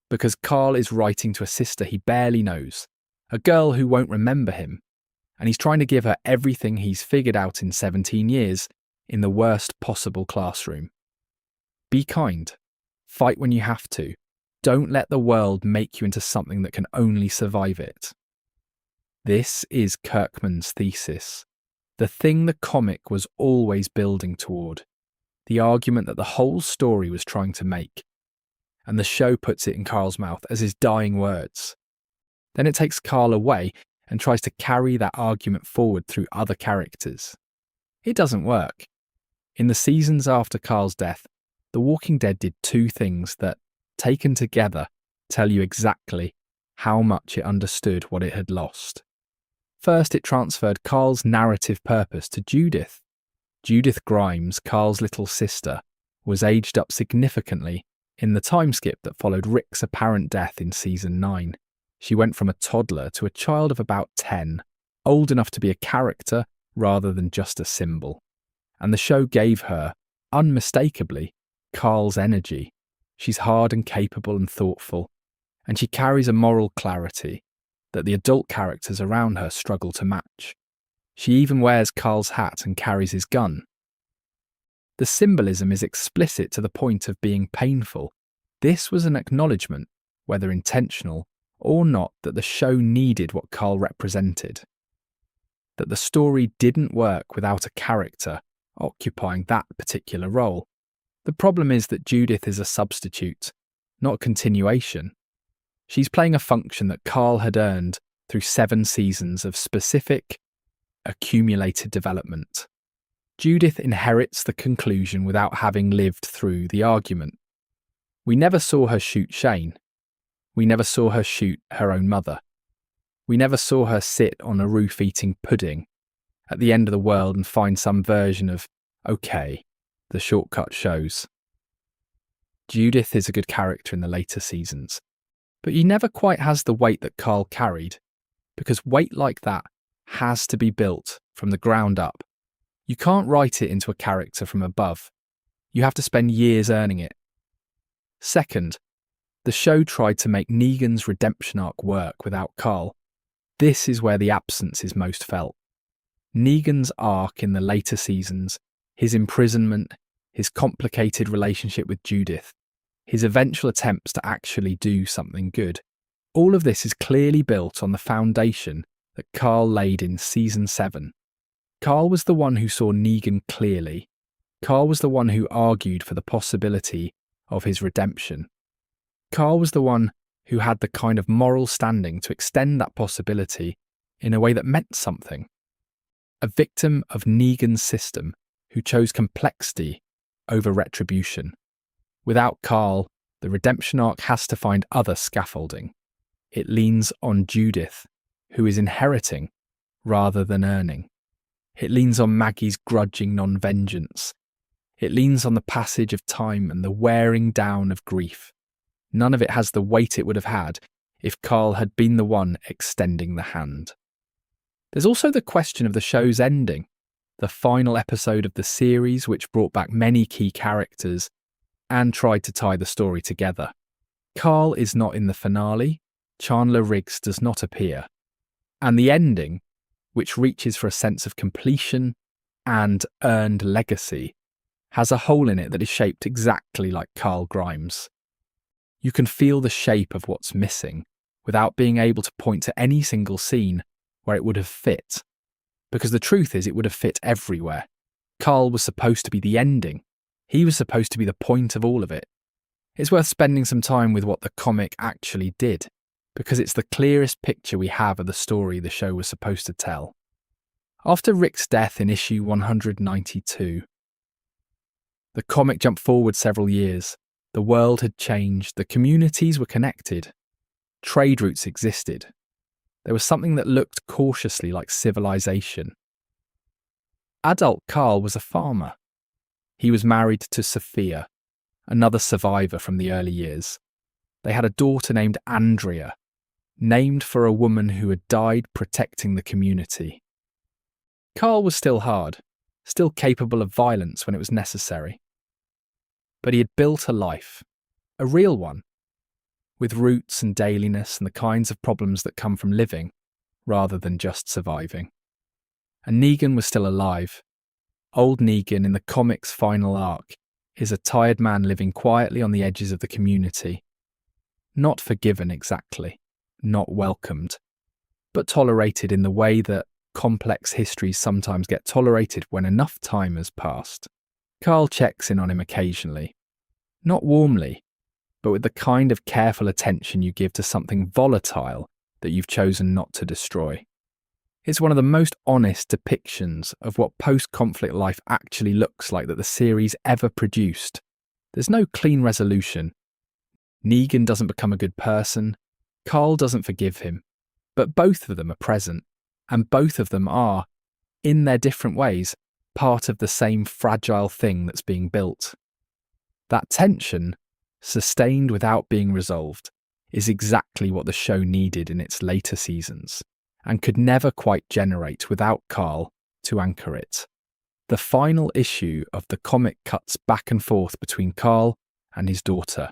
Because Carl is writing to a sister he barely knows, a girl who won't remember him, and he's trying to give her everything he's figured out in 17 years in the worst possible classroom. Be kind. Fight when you have to. Don't let the world make you into something that can only survive it. This is Kirkman's thesis. The thing the comic was always building toward. The argument that the whole story was trying to make. And the show puts it in Carl's mouth as his dying words. Then it takes Carl away and tries to carry that argument forward through other characters. It doesn't work. In the seasons after Carl's death, The Walking Dead did 2 things that, taken together, tell you exactly how much it understood what it had lost. First, it transferred Carl's narrative purpose to Judith. Judith Grimes, Carl's little sister, was aged up significantly in the time skip that followed Rick's apparent death in Season 9. She went from a toddler to a child of about 10, old enough to be a character rather than just a symbol. And the show gave her, unmistakably, Carl's energy. She's hard and capable and thoughtful, and she carries a moral clarity that the adult characters around her struggle to match. She even wears Carl's hat and carries his gun. The symbolism is explicit to the point of being painful. This was an acknowledgement, whether intentional or not, that the show needed what Carl represented. That the story didn't work without a character occupying that particular role. The problem is that Judith is a substitute, not a continuation. She's playing a function that Carl had earned through 7 seasons of specific, accumulated development. Judith inherits the conclusion without having lived through the argument. We never saw her shoot Shane. We never saw her shoot her own mother. We never saw her sit on a roof eating pudding at the end of the world and find some version of, okay, the shortcut shows. Judith is a good character in the later seasons, but he never quite has the weight that Carl carried, because weight like that has to be built from the ground up. You can't write it into a character from above. You have to spend years earning it. Second, the show tried to make Negan's redemption arc work without Carl. This is where the absence is most felt. Negan's arc in the later seasons, his imprisonment, his complicated relationship with Judith, his eventual attempts to actually do something good. All of this is clearly built on the foundation that Carl laid in Season 7. Carl was the one who saw Negan clearly. Carl was the one who argued for the possibility of his redemption. Carl was the one who had the kind of moral standing to extend that possibility in a way that meant something. A victim of Negan's system who chose complexity over retribution. Without Carl, the redemption arc has to find other scaffolding. It leans on Judith, who is inheriting rather than earning. It leans on Maggie's grudging non-vengeance. It leans on the passage of time and the wearing down of grief. None of it has the weight it would have had if Carl had been the one extending the hand. There's also the question of the show's ending, the final episode of the series which brought back many key characters and tried to tie the story together. Carl is not in the finale, Chandler Riggs does not appear, and the ending, which reaches for a sense of completion and earned legacy, has a hole in it that is shaped exactly like Carl Grimes. You can feel the shape of what's missing without being able to point to any single scene where it would have fit, because the truth is it would have fit everywhere. Carl was supposed to be the ending. He was supposed to be the point of all of it. It's worth spending some time with what the comic actually did, because it's the clearest picture we have of the story the show was supposed to tell. After Rick's death in issue 192, the comic jumped forward several years. The world had changed, the communities were connected, trade routes existed. There was something that looked cautiously like civilization. Adult Carl was a farmer. He was married to Sophia, another survivor from the early years. They had a daughter named Andrea, named for a woman who had died protecting the community. Carl was still hard, still capable of violence when it was necessary. But he had built a life, a real one, with roots and dailiness and the kinds of problems that come from living, rather than just surviving. And Negan was still alive. Old Negan in the comic's final arc is a tired man living quietly on the edges of the community. Not forgiven exactly, not welcomed, but tolerated in the way that complex histories sometimes get tolerated when enough time has passed. Carl checks in on him occasionally. Not warmly, but with the kind of careful attention you give to something volatile that you've chosen not to destroy. It's one of the most honest depictions of what post-conflict life actually looks like that the series ever produced. There's no clean resolution. Negan doesn't become a good person. Carl doesn't forgive him. But both of them are present, and both of them are, in their different ways, part of the same fragile thing that's being built. That tension, sustained without being resolved, is exactly what the show needed in its later seasons, and could never quite generate without Carl to anchor it. The final issue of the comic cuts back and forth between Carl and his daughter,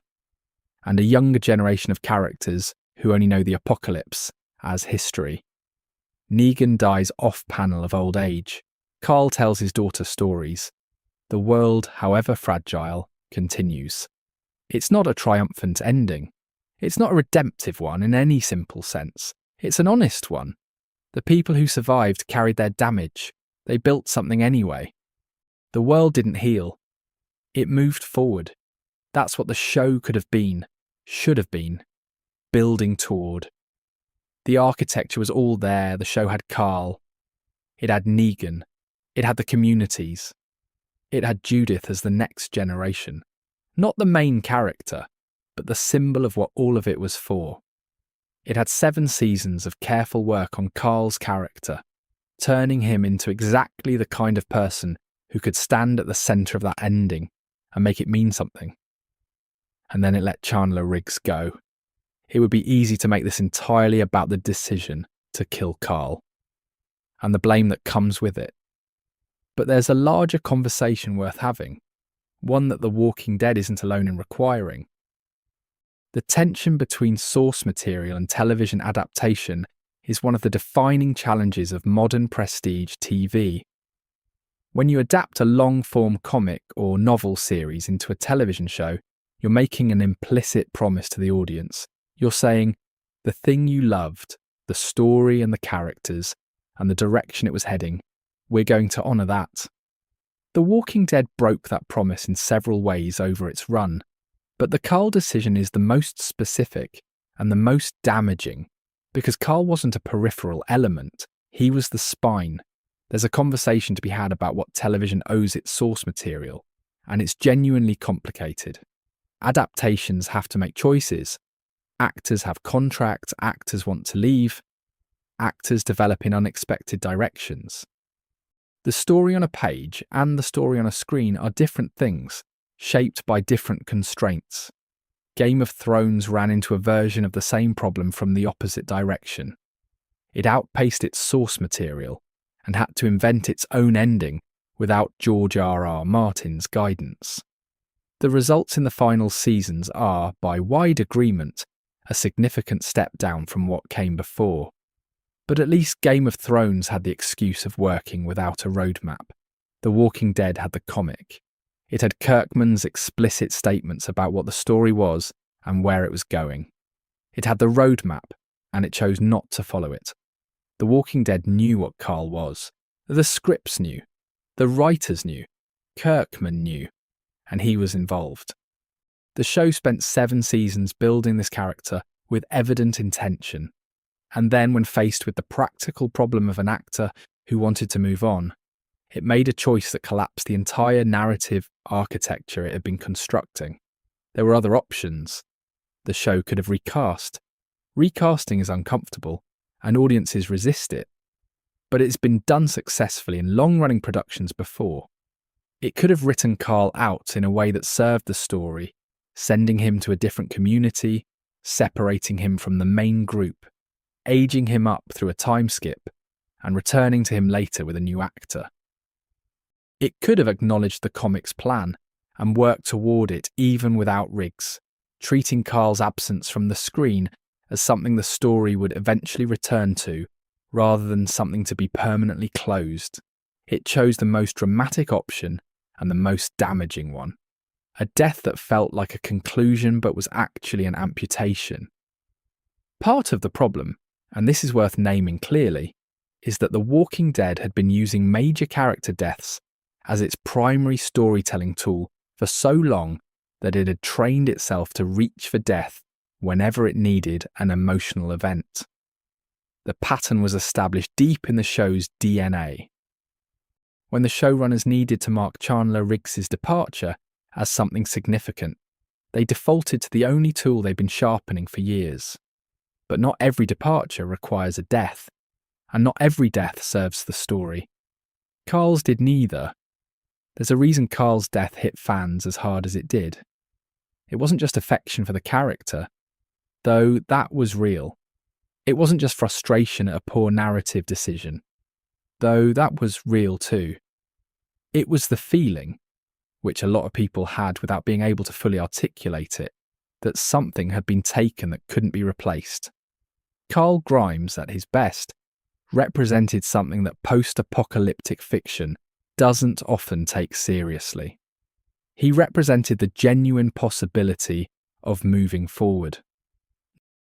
and a younger generation of characters who only know the apocalypse as history. Negan dies off-panel of old age. Carl tells his daughter stories. The world, however fragile, continues. It's not a triumphant ending. It's not a redemptive one in any simple sense. It's an honest one. The people who survived carried their damage. They built something anyway. The world didn't heal. It moved forward. That's what the show could have been, should have been, building toward. The architecture was all there. The show had Carl. It had Negan. It had the communities. It had Judith as the next generation. Not the main character, but the symbol of what all of it was for. It had 7 seasons of careful work on Carl's character, turning him into exactly the kind of person who could stand at the centre of that ending and make it mean something. And then it let Chandler Riggs go. It would be easy to make this entirely about the decision to kill Carl, and the blame that comes with it. But there's a larger conversation worth having, one that The Walking Dead isn't alone in requiring. The tension between source material and television adaptation is one of the defining challenges of modern prestige TV. When you adapt a long-form comic or novel series into a television show, you're making an implicit promise to the audience. You're saying, the thing you loved, the story and the characters, and the direction it was heading, we're going to honour that. The Walking Dead broke that promise in several ways over its run, but the Carl decision is the most specific and the most damaging, because Carl wasn't a peripheral element, he was the spine. There's a conversation to be had about what television owes its source material, and it's genuinely complicated. Adaptations have to make choices. Actors have contracts, actors want to leave. actors develop in unexpected directions. The story on a page and the story on a screen are different things, shaped by different constraints. Game of Thrones ran into a version of the same problem from the opposite direction. It outpaced its source material and had to invent its own ending without George R.R. Martin's guidance. The results in the final seasons are, by wide agreement, a significant step down from what came before. But at least Game of Thrones had the excuse of working without a roadmap. The Walking Dead had the comic. It had Kirkman's explicit statements about what the story was and where it was going. It had the roadmap, and it chose not to follow it. The Walking Dead knew what Carl was. The scripts knew. The writers knew. Kirkman knew. And he was involved. The show spent 7 seasons building this character with evident intention. And then, when faced with the practical problem of an actor who wanted to move on, it made a choice that collapsed the entire narrative architecture it had been constructing. There were other options. The show could have recast. Recasting is uncomfortable, and audiences resist it. But it's been done successfully in long-running productions before. It could have written Carl out in a way that served the story, sending him to a different community, separating him from the main group, aging him up through a time skip, and returning to him later with a new actor. It could have acknowledged the comic's plan and worked toward it even without Riggs, treating Carl's absence from the screen as something the story would eventually return to, rather than something to be permanently closed. It chose the most dramatic option and the most damaging one. A death that felt like a conclusion but was actually an amputation. Part of the problem, and this is worth naming clearly, is that The Walking Dead had been using major character deaths as its primary storytelling tool for so long that it had trained itself to reach for death whenever it needed an emotional event. The pattern was established deep in the show's DNA. When the showrunners needed to mark Chandler Riggs' departure as something significant, they defaulted to the only tool they'd been sharpening for years. But not every departure requires a death, and not every death serves the story. Carl's did neither. There's a reason Carl's death hit fans as hard as it did. It wasn't just affection for the character, though that was real. It wasn't just frustration at a poor narrative decision, though that was real too. It was the feeling, which a lot of people had without being able to fully articulate it, that something had been taken that couldn't be replaced. Carl Grimes, at his best, represented something that post-apocalyptic fiction doesn't often take seriously. He represented the genuine possibility of moving forward.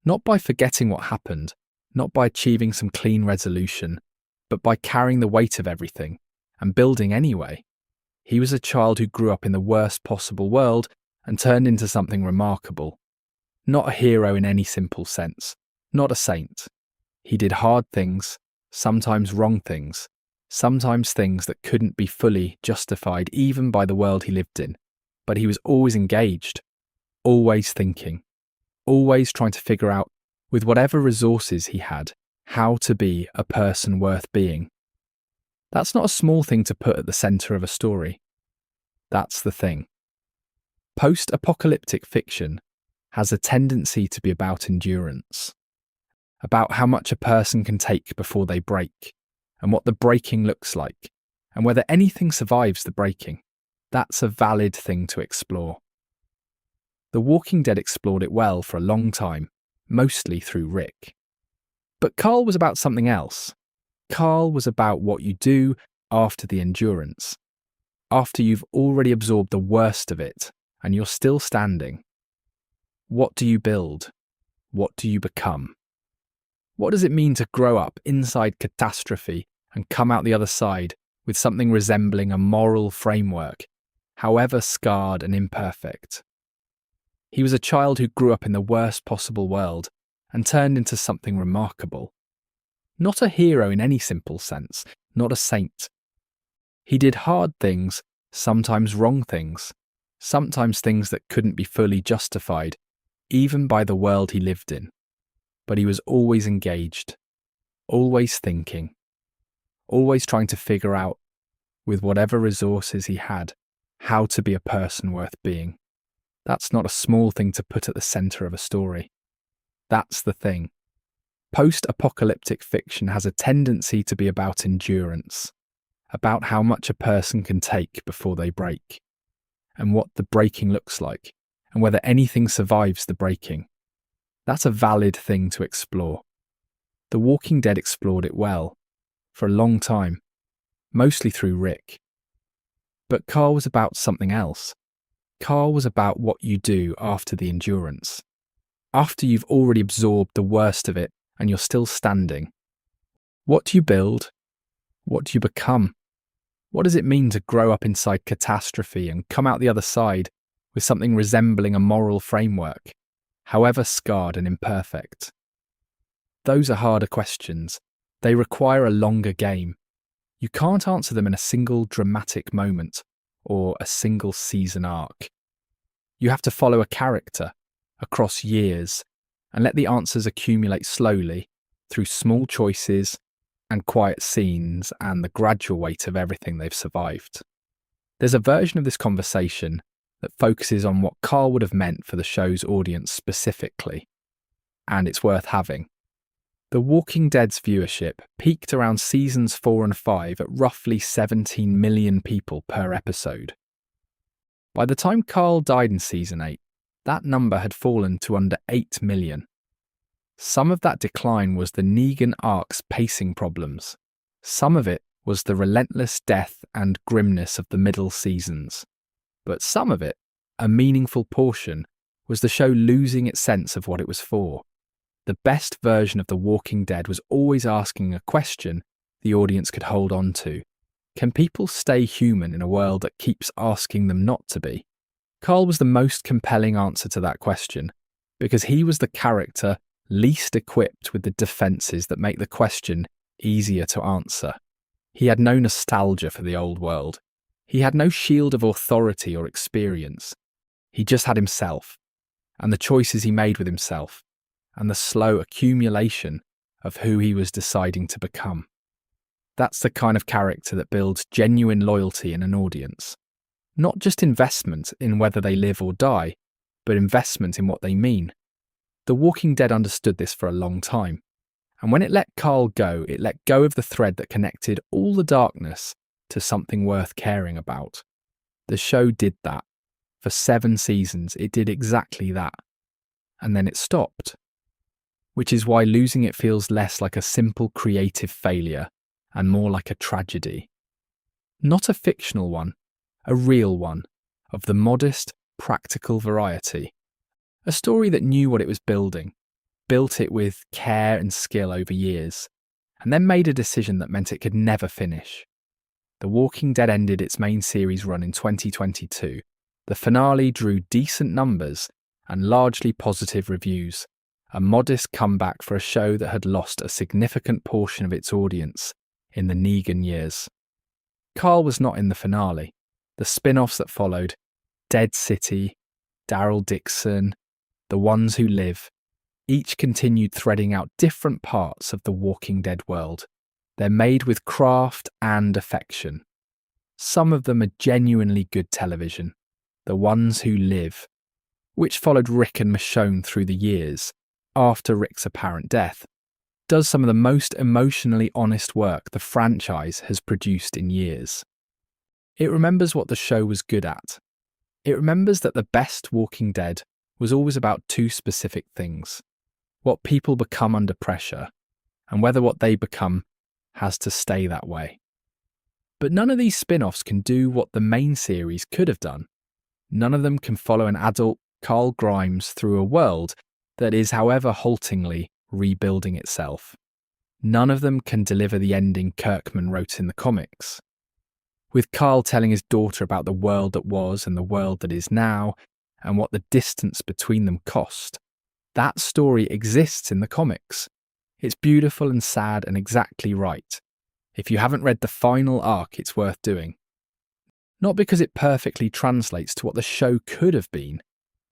Not by forgetting what happened, not by achieving some clean resolution, but by carrying the weight of everything and building anyway. He was a child who grew up in the worst possible world and turned into something remarkable. Not a hero in any simple sense, not a saint. He did hard things, sometimes wrong things, sometimes things that couldn't be fully justified even by the world he lived in. But he was always engaged, always thinking, always trying to figure out, with whatever resources he had, how to be a person worth being. That's not a small thing to put at the centre of a story. That's the thing. Post-apocalyptic fiction has a tendency to be about endurance, about how much a person can take before they break, and what the breaking looks like, and whether anything survives the breaking. That's a valid thing to explore. The Walking Dead explored it well for a long time, mostly through Rick. But Carl was about something else. Carl was about what you do after the endurance, after you've already absorbed the worst of it and you're still standing. What do you build? What do you become? What does it mean to grow up inside catastrophe and come out the other side with something resembling a moral framework, however scarred and imperfect? He was a child who grew up in the worst possible world and turned into something remarkable. Not a hero in any simple sense, not a saint. He did hard things, sometimes wrong things, sometimes things that couldn't be fully justified, even by the world he lived in. But he was always engaged. always thinking, always trying to figure out, with whatever resources he had, how to be a person worth being. That's not a small thing to put at the centre of a story. That's the thing. Post-apocalyptic fiction has a tendency to be about endurance, about how much a person can take before they break, and what the breaking looks like, and whether anything survives the breaking. That's a valid thing to explore. The Walking Dead explored it well, for a long time, mostly through Rick. But Carl was about something else. Carl was about what you do after the endurance. After you've already absorbed the worst of it and you're still standing. What do you build? What do you become? What does it mean to grow up inside catastrophe and come out the other side with something resembling a moral framework, however scarred and imperfect? Those are harder questions. They require a longer game. You can't answer them in a single dramatic moment or a single season arc. You have to follow a character across years and let the answers accumulate slowly through small choices and quiet scenes and the gradual weight of everything they've survived. There's a version of this conversation that focuses on what Carl would have meant for the show's audience specifically, and it's worth having. The Walking Dead's viewership peaked around seasons 4 and 5 at roughly 17 million people per episode. By the time Carl died in season 8, that number had fallen to under 8 million. Some of that decline was the Negan arc's pacing problems. Some of it was the relentless death and grimness of the middle seasons. But some of it, a meaningful portion, was the show losing its sense of what it was for. The best version of The Walking Dead was always asking a question the audience could hold on to. Can people stay human in a world that keeps asking them not to be? Carl was the most compelling answer to that question, because he was the character least equipped with the defences that make the question easier to answer. He had no nostalgia for the old world. He had no shield of authority or experience. He just had himself, and the choices he made with himself, and the slow accumulation of who he was deciding to become. That's the kind of character that builds genuine loyalty in an audience. Not just investment in whether they live or die, but investment in what they mean. The Walking Dead understood this for a long time, and when it let Carl go, it let go of the thread that connected all the darkness to something worth caring about. The show did that. For 7 seasons, it did exactly that. And then it stopped. Which is why losing it feels less like a simple creative failure and more like a tragedy. Not a fictional one, a real one, of the modest, practical variety. A story that knew what it was building, built it with care and skill over years, and then made a decision that meant it could never finish. The Walking Dead ended its main series run in 2022. The finale drew decent numbers and largely positive reviews, a modest comeback for a show that had lost a significant portion of its audience in the Negan years. Carl was not in the finale. The spin-offs that followed, Dead City, Daryl Dixon, The Ones Who Live, each continued threading out different parts of the Walking Dead world. They're made with craft and affection. Some of them are genuinely good television. The Ones Who Live, which followed Rick and Michonne through the years, after Rick's apparent death, does some of the most emotionally honest work the franchise has produced in years. It remembers what the show was good at. It remembers that the best Walking Dead was always about 2 specific things: what people become under pressure, and whether what they become has to stay that way. But none of these spin-offs can do what the main series could have done. None of them can follow an adult Carl Grimes through a world that is, however haltingly, rebuilding itself. None of them can deliver the ending Kirkman wrote in the comics. With Carl telling his daughter about the world that was and the world that is now, and what the distance between them cost. That story exists in the comics. It's beautiful and sad and exactly right. If you haven't read the final arc, it's worth doing. Not because it perfectly translates to what the show could have been.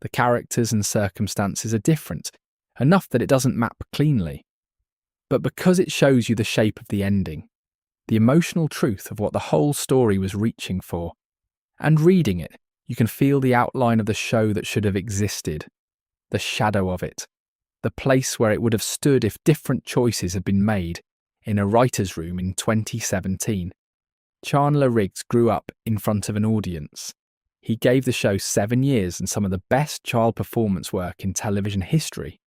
The characters and circumstances are different, enough that it doesn't map cleanly. but because it shows you the shape of the ending, the emotional truth of what the whole story was reaching for. And reading it, you can feel the outline of the show that should have existed, the shadow of it, the place where it would have stood if different choices had been made in a writer's room in 2017. Chandler Riggs grew up in front of an audience. He gave the show 7 years and some of the best child performance work in television history.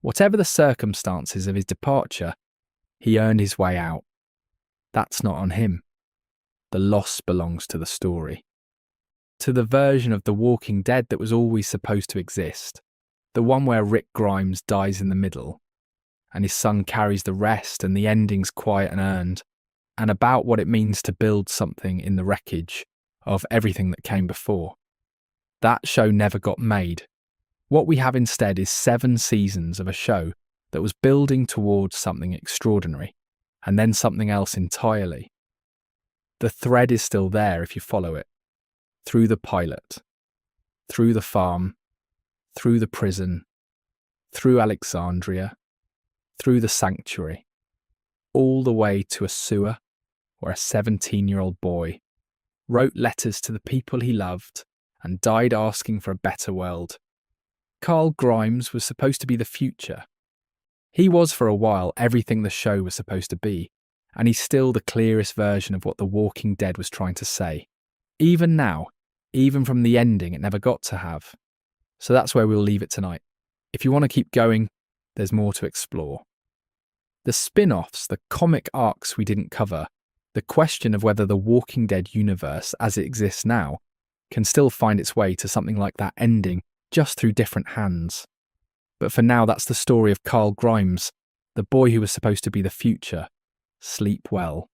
Whatever the circumstances of his departure, he earned his way out. That's not on him. The loss belongs to the story. To the version of The Walking Dead that was always supposed to exist, the one where Rick Grimes dies in the middle, and his son carries the rest and the ending's quiet and earned, and about what it means to build something in the wreckage of everything that came before. That show never got made. What we have instead is 7 seasons of a show that was building towards something extraordinary, and then something else entirely. The thread is still there if you follow it. Through the pilot, through the farm, through the prison, through Alexandria, through the sanctuary, all the way to a sewer where a 17-year-old boy wrote letters to the people he loved and died asking for a better world. Carl Grimes was supposed to be the future. He was for a while everything the show was supposed to be, and he's still the clearest version of what The Walking Dead was trying to say. Even now, even from the ending it never got to have. So that's where we'll leave it tonight. If you want to keep going, there's more to explore. The spin-offs, the comic arcs we didn't cover, the question of whether the Walking Dead universe as it exists now can still find its way to something like that ending just through different hands. But for now, that's the story of Carl Grimes, the boy who was supposed to be the future. Sleep well.